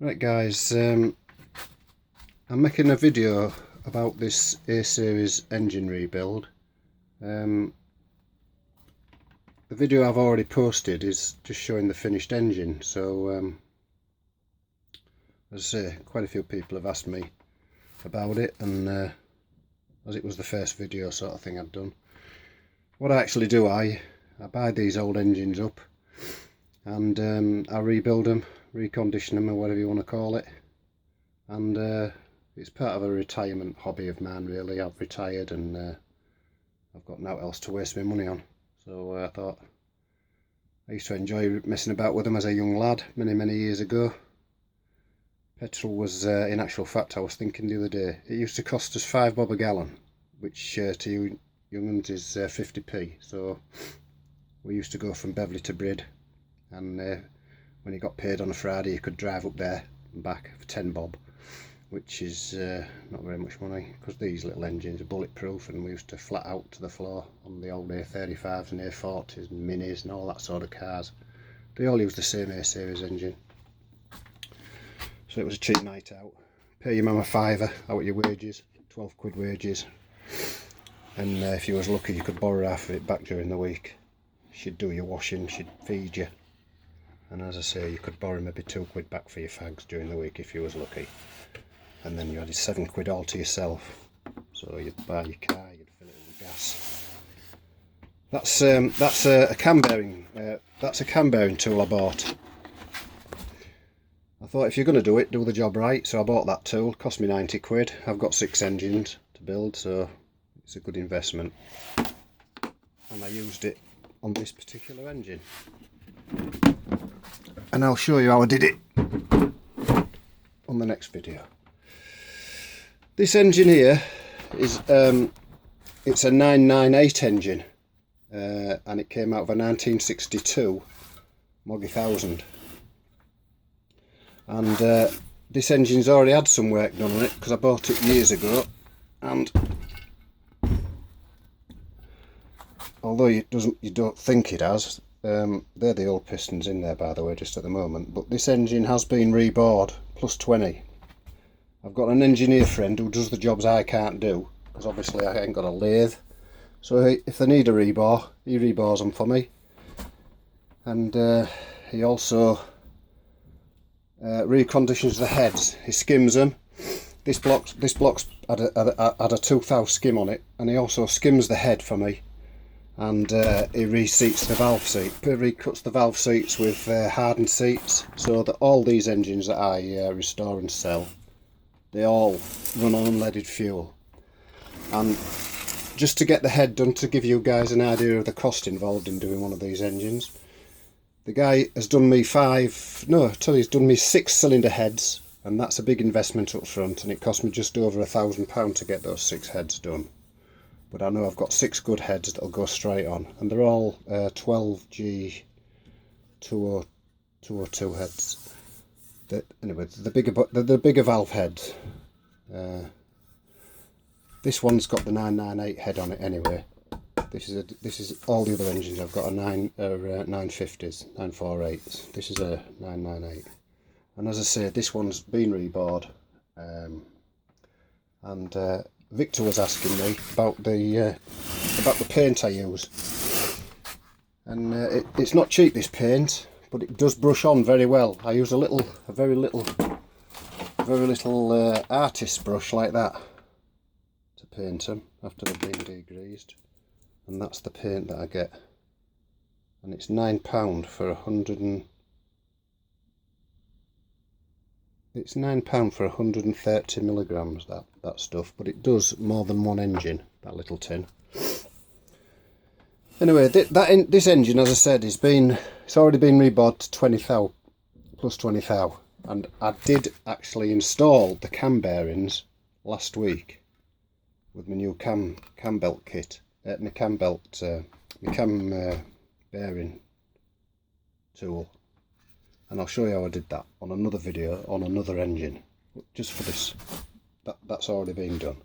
Right guys, I'm making a video about this A-series engine rebuild. The video I've already posted is just showing the finished engine, so as I say, quite a few people have asked me about it, and as it was the first video sort of thing I'd done. What I actually do, I buy these old engines up and I rebuild them, recondition them, or whatever you want to call it, and it's part of a retirement hobby of mine really. I've retired and I've got nothing else to waste my money on, so I thought I used to enjoy messing about with them as a young lad many years ago. Petrol was in actual fact, I was thinking the other day, it used to cost us £5 a gallon, which to you young'uns is 50p, so we used to go from Beverley to Brid, and when you got paid on a Friday you could drive up there and back for 10 bob, which is not very much money, because these little engines are bulletproof, and we used to flat out to the floor on the old A35s and A40s and Minis and all that sort of cars. They all use the same A-series engine, so it was a cheap night out. Pay your mum a fiver out of your wages, 12 quid wages, and if you was lucky you could borrow half of it back during the week. She'd do your washing, she'd feed you, and as I say, you could borrow maybe 2 quid back for your fags during the week if you was lucky, and then you had 7 quid all to yourself. So you'd buy your car, you'd fill it with gas. That's a cam bearing. That's a cam bearing tool I bought. I thought if you're going to do it, do the job right, so I bought that tool. Cost me 90 quid. I've got 6 engines to build, so it's a good investment, and I used it on this particular engine, and I'll show you how I did it on the next video. This engine here is it's a 998 engine, and it came out of a 1962 Moggy 1000, and this engine's already had some work done on it because I bought it years ago, and although you don't think it has, they're the old pistons in there by the way just at the moment, but this engine has been rebored plus 20. I've got an engineer friend who does the jobs I can't do, because obviously I ain't got a lathe, so if they need a rebore, he rebores them for me, and he also reconditions the heads. He skims them. This block's had a toothhouse skim on it, and he also skims the head for me, and he reseats the valve seat. He recuts the valve seats with hardened seats, so that all these engines that I restore and sell, they all run on unleaded fuel. And just to get the head done, to give you guys an idea of the cost involved in doing one of these engines, the guy has done me he's done me 6 cylinder heads, and that's a big investment up front, and it cost me just over £1,000 to get those 6 heads done. But I know I've got 6 good heads that'll go straight on, and they're all 12G 202 heads. Anyway, the bigger valve heads. This one's got the 998 head on it anyway. This is all the other engines. I've got a 950s, 948s. This is a 998, and as I say, this one's been rebored. And Victor was asking me about the paint I use, and it's not cheap, this paint, but it does brush on very well. I use a very little artist brush like that to paint them after they've been degreased. And that's the paint that I get, and it's £9 for 100 it's £9 for 130 milligrams, that stuff, but it does more than one engine, that little tin. Anyway, this engine, as I said, it's already been rebored to 20,000 plus 20,000, and I did actually install the cam bearings last week with my new cam belt kit. My cam bearing tool, and I'll show you how I did that on another video on another engine. Just for this, that's already been done.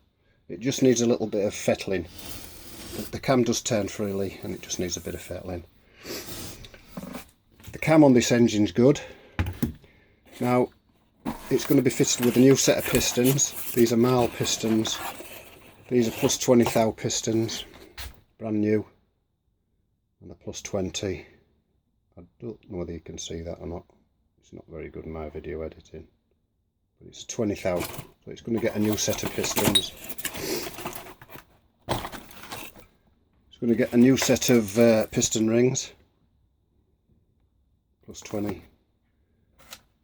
It just needs a little bit of fettling. The cam does turn freely, and it just needs a bit of fettling. The cam on this engine's good. Now, it's going to be fitted with a new set of pistons. These are Marl pistons. These are plus 20 thou pistons, brand new, and the plus 20. I don't know whether you can see that or not. It's not very good in my video editing, but it's 20 thou, so it's going to get a new set of pistons. It's going to get a new set of piston rings, plus 20.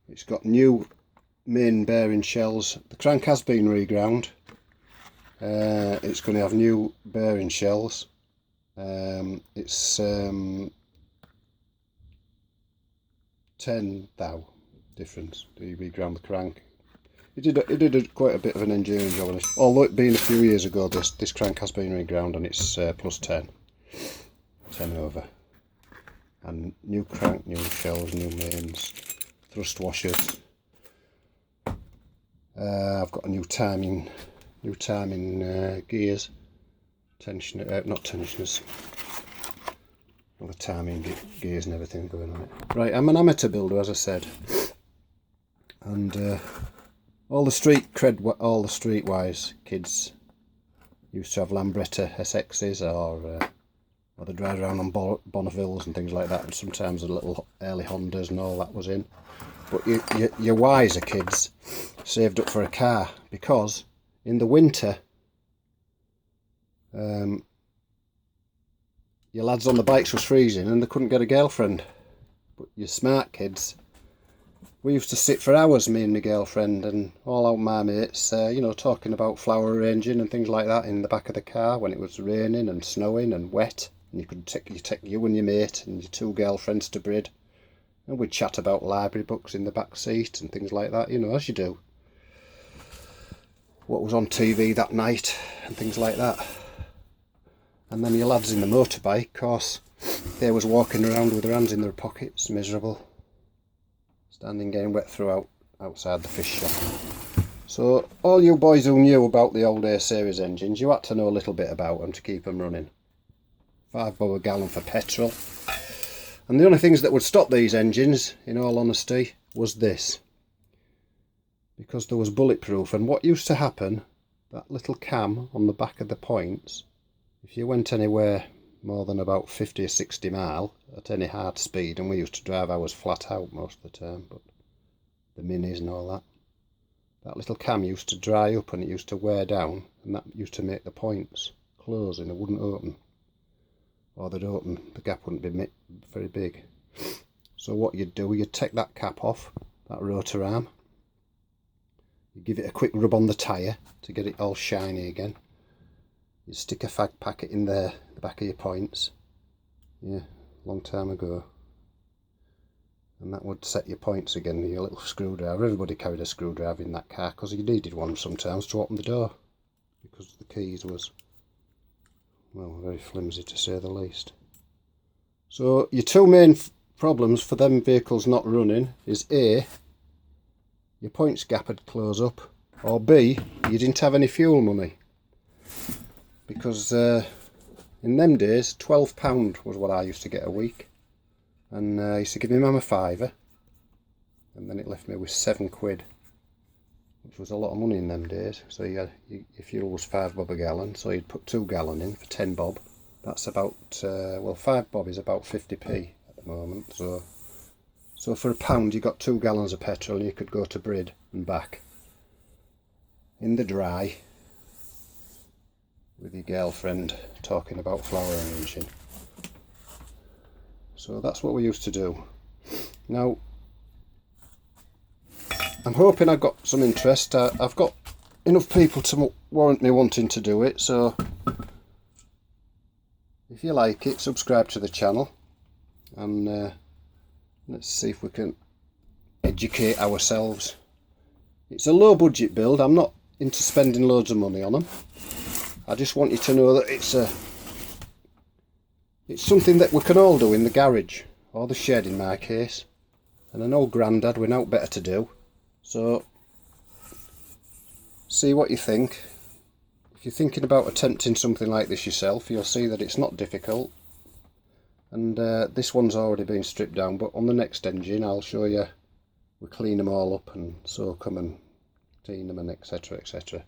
It's got new main bearing shells. The crank has been reground. It's going to have new bearing shells. It's 10 thou difference. You reground the crank. It did quite a bit of an engineering job on it. Although it being a few years ago, this crank has been reground and it's plus 10 over. And new crank, new shells, new mains, thrust washers. I've got a new timing gears, not tensioners. Well, the timing gears and everything going on it. Right, I'm an amateur builder, as I said, and all the streetwise kids used to have Lambretta SXs or they drive around on Bonnevilles and things like that, and sometimes the little early Hondas and all that was in. But your wiser kids saved up for a car, because in the winter your lads on the bikes was freezing and they couldn't get a girlfriend. But your smart kids, we used to sit for hours, me and my girlfriend and all out my mates, you know, talking about flower arranging and things like that in the back of the car when it was raining and snowing and wet, and you could take you and your mate and your two girlfriends to Brid, and we'd chat about library books in the back seat and things like that, you know, as you do. What was on TV that night and things like that. And then your lads in the motorbike, of course, they was walking around with their hands in their pockets, miserable, standing getting wet throughout outside the fish shop. So all you boys who knew about the old A series engines, you had to know a little bit about them to keep them running. 5 bob a gallon for petrol. And the only things that would stop these engines, in all honesty, was this. Because there was bulletproof, and what used to happen, that little cam on the back of the points, if you went anywhere more than about 50 or 60 mile at any hard speed, and we used to drive ours flat out most of the time, but the minis and all that, that little cam used to dry up and it used to wear down, and that used to make the points close and it wouldn't open. Or they'd open, the gap wouldn't be very big. So what you'd do, you'd take that cap off, that rotor arm, you give it a quick rub on the tyre to get it all shiny again. You stick a fag packet in there, the back of your points. Yeah, long time ago. And that would set your points again with your little screwdriver. Everybody carried a screwdriver in that car because you needed one sometimes to open the door, because the keys was, well, very flimsy to say the least. So your two main problems for them vehicles not running is A, your points gap would close up, or B, you didn't have any fuel money. Because in them days, £12 was what I used to get a week, and I used to give my mum a £5, and then it left me with £7, which was a lot of money in them days. So your fuel was 5 bob a gallon, so you'd put 2 gallon in for 10 bob. That's about, well, 5 bob is about 50p at the moment, so for £1 you got 2 gallons of petrol and you could go to Brid and back in the dry with your girlfriend talking about flower arranging. So that's what we used to do. Now I'm hoping I got some interest. I've got enough people to warrant me wanting to do it, so if you like it, subscribe to the channel, and let's see if we can educate ourselves. It's a low budget build. I'm not into spending loads of money on them. I just want you to know that it's something that we can all do in the garage, or the shed in my case. And I know Grandad, we're not better to do. So see what you think. If you're thinking about attempting something like this yourself, you'll see that it's not difficult. And this one's already been stripped down, but on the next engine I'll show you we clean them all up and soak them and clean them and etc, etc.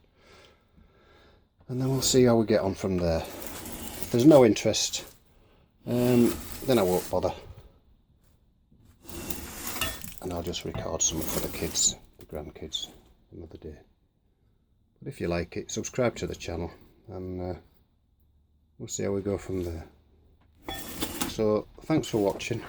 And then we'll see how we get on from there. If there's no interest, then I won't bother. And I'll just record something for the kids, the grandkids, another day. But if you like it, subscribe to the channel, and we'll see how we go from there. So thanks for watching.